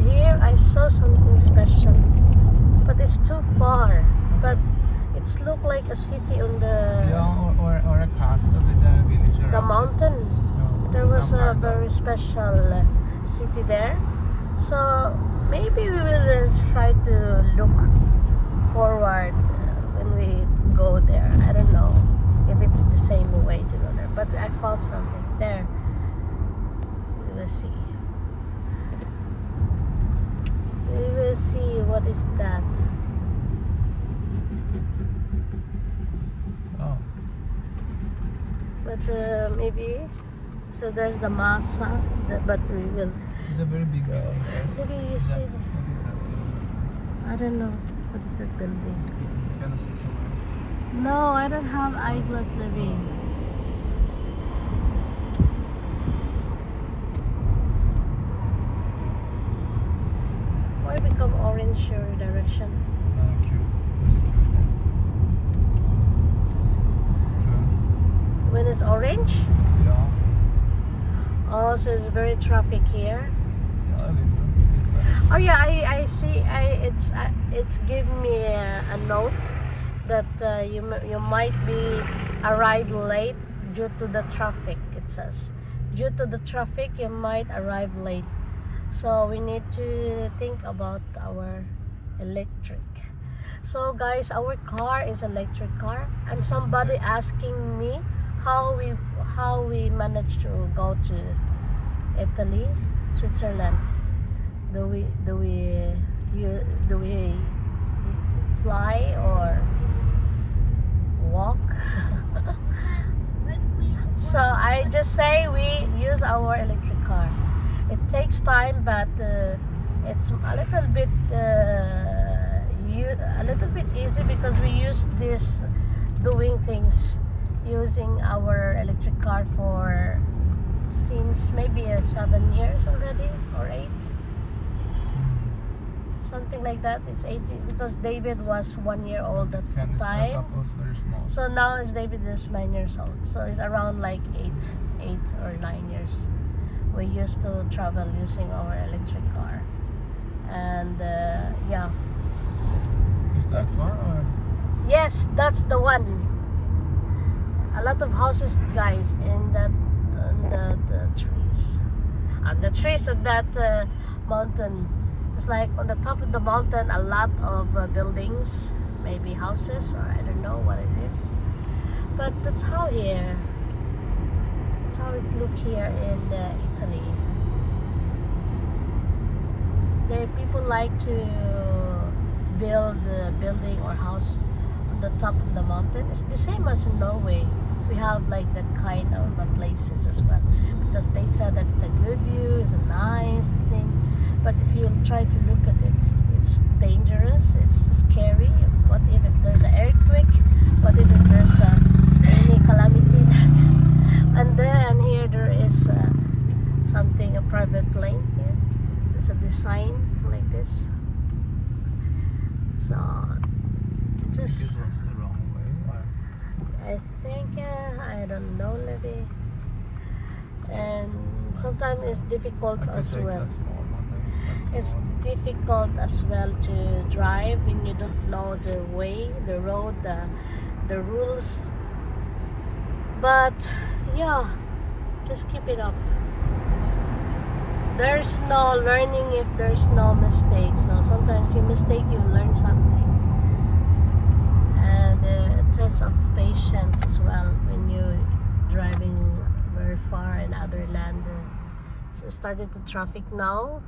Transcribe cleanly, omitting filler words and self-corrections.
here I saw something special, but it's too far. But it's look like a city on the or a castle with a village around the mountain. No, There was some a kind very of- special city there. So maybe we will try to look forward when we go there. I don't know if it's the same way to go there, but I found something there. We will see. We will see what is that. Oh, But maybe so there's the masa, but we will. it's a very big building there. Maybe you Is see. that- what is that building? I don't know what is that building. You cannot see somewhere. No, I don't have eyeglass, living. Why become orange your direction? Queue. There's a queue there. Queue. When it's orange? Yeah. Oh, so it's very traffic here. Yeah, a little. This direction. Oh yeah, I see. It's giving me a note that you might be arrive late due to the traffic. It says due to the traffic you might arrive late. So we need to think about our electric. So guys, our car is electric car, and somebody asking me how we managed to go to Italy, Switzerland. Do we fly or walk? So I just say we use our electric car. It takes time, but it's a little bit easy because we use this doing things using our electric car for since maybe 7 years already or 8, something like that. It's 80 because David was 1 year old at Can the is not time. up, was very small. So now is David is 9 years old. So it's around like 8 or 9 years. We used to travel using our electric car, and yeah. Is that it's- far or? Yes, that's the one. A lot of houses, guys, in that on the trees. And the trees of that mountain. It's like on the top of the mountain, a lot of buildings, maybe houses, or I don't know what it is. But that's how here. That's how it look here in Italy. There people like to build a building or house on the top of the mountain. It's the same as in Norway. We have like that kind of places as well, because they said that it's a good view, it's a nice thing. But if you try to look at it, it's dangerous, it's scary. What if there's an earthquake? What if there's any calamity that? And then here there is something, a private plane here. There's a design like this. So It was just the wrong way. Or? I think I don't know, maybe. And sometimes it's difficult I could as take well. that small one, like, that It's small. difficult as well to drive when you don't know the way, the road, the rules. But yeah, just keep it up. There's no learning if there's no mistakes. So sometimes if you mistake, you learn something. And a test of patience as well when you're driving very far in other land. So started the traffic now.